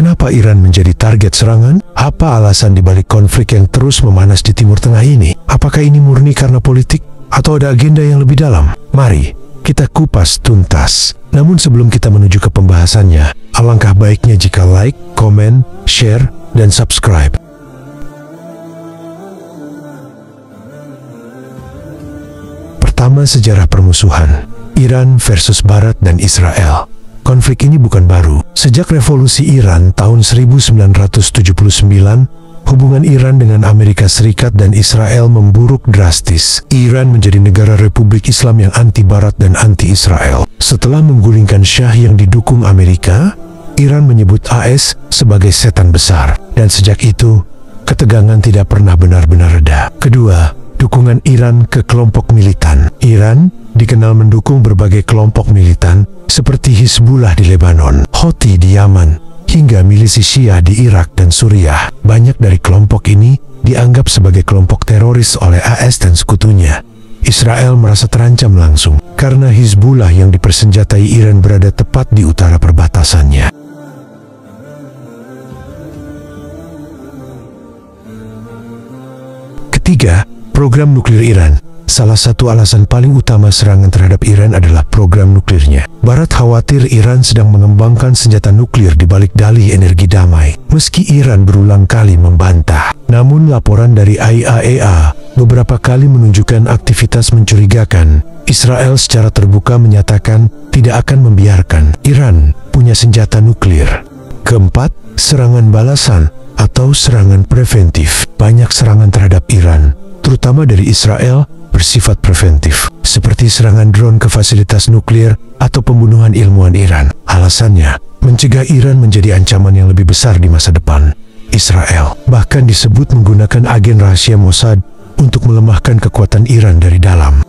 Kenapa Iran menjadi target serangan? Apa alasan dibalik konflik yang terus memanas di Timur Tengah ini? Apakah ini murni karena politik atau ada agenda yang lebih dalam? Mari kita kupas tuntas. Namun sebelum kita menuju ke pembahasannya, alangkah baiknya jika like, komen, share, dan subscribe. Pertama, sejarah permusuhan Iran versus Barat dan Israel. Konflik ini bukan baru. Sejak revolusi Iran tahun 1979, hubungan Iran dengan Amerika Serikat dan Israel memburuk drastis. Iran menjadi negara Republik Islam yang anti-Barat dan anti-Israel. Setelah menggulingkan Syah yang didukung Amerika, Iran menyebut AS sebagai setan besar. Dan sejak itu, ketegangan tidak pernah benar-benar reda. Kedua, dukungan Iran ke kelompok militan. Iran dikenal mendukung berbagai kelompok militan seperti Hizbullah di Lebanon, Houthi di Yaman, hingga milisi Syiah di Irak dan Suriah. Banyak dari kelompok ini dianggap sebagai kelompok teroris oleh AS dan sekutunya. Israel merasa terancam langsung karena Hizbullah yang dipersenjatai Iran berada tepat di utara perbatasannya. Ketiga, program nuklir Iran. Salah satu alasan paling utama serangan terhadap Iran adalah program nuklirnya. Barat khawatir Iran sedang mengembangkan senjata nuklir di balik dalih energi damai. Meski Iran berulang kali membantah, namun laporan dari IAEA beberapa kali menunjukkan aktivitas mencurigakan. Israel secara terbuka menyatakan tidak akan membiarkan Iran punya senjata nuklir. Keempat, serangan balasan atau serangan preventif. Banyak serangan terhadap Iran, terutama dari Israel, bersifat preventif, seperti serangan drone ke fasilitas nuklir atau pembunuhan ilmuwan Iran. Alasannya, mencegah Iran menjadi ancaman yang lebih besar di masa depan. Israel bahkan disebut menggunakan agen rahasia Mossad untuk melemahkan kekuatan Iran dari dalam.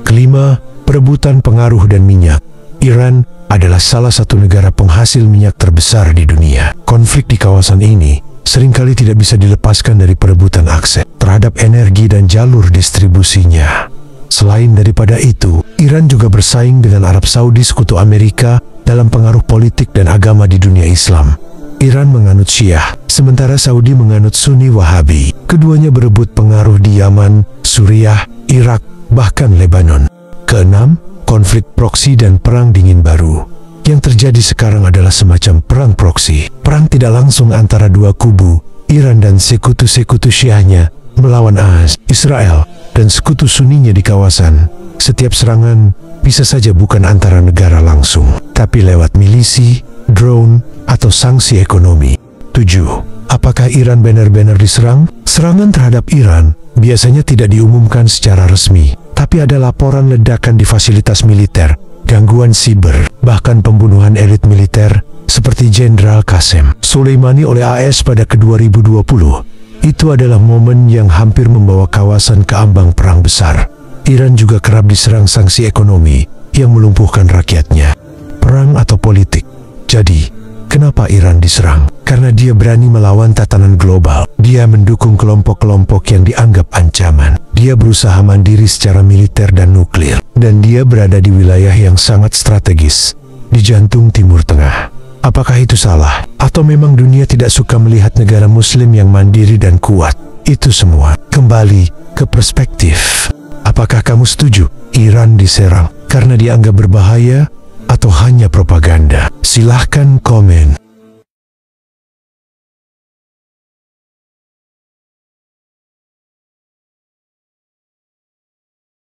Kelima, perebutan pengaruh dan minyak. Iran adalah salah satu negara penghasil minyak terbesar di dunia. Konflik di kawasan ini seringkali tidak bisa dilepaskan dari perebutan akses terhadap energi dan jalur distribusinya. Selain daripada itu, Iran juga bersaing dengan Arab Saudi, sekutu Amerika, dalam pengaruh politik dan agama di dunia Islam. Iran menganut Syiah, sementara Saudi menganut Sunni Wahabi. Keduanya berebut pengaruh di Yaman, Suriah, Irak, bahkan Lebanon. Keenam, konflik proksi dan perang dingin baru. Yang terjadi sekarang adalah semacam perang proksi. Perang tidak langsung antara dua kubu, Iran dan sekutu-sekutu Syiahnya melawan AS, Israel, dan sekutu Sunninya di kawasan. Setiap serangan bisa saja bukan antara negara langsung, tapi lewat milisi, drone, atau sanksi ekonomi. 7. Apakah Iran benar-benar diserang? Serangan terhadap Iran biasanya tidak diumumkan secara resmi, tapi ada laporan ledakan di fasilitas militer, gangguan siber, bahkan pembunuhan elit militer seperti Jenderal Qasem Soleimani oleh AS pada 2020. Itu adalah momen yang hampir membawa kawasan ke ambang perang besar. Iran juga kerap diserang sanksi ekonomi yang melumpuhkan rakyatnya. Perang atau politik. Jadi, kenapa Iran diserang? Karena dia berani melawan tatanan global. Dia mendukung kelompok-kelompok yang dianggap ancaman. Dia berusaha mandiri secara militer dan nuklir. Dan dia berada di wilayah yang sangat strategis, di jantung Timur Tengah. Apakah itu salah? Atau memang dunia tidak suka melihat negara muslim yang mandiri dan kuat? Itu semua kembali ke perspektif. Apakah kamu setuju Iran diserang karena dianggap berbahaya atau hanya propaganda? Silahkan komen.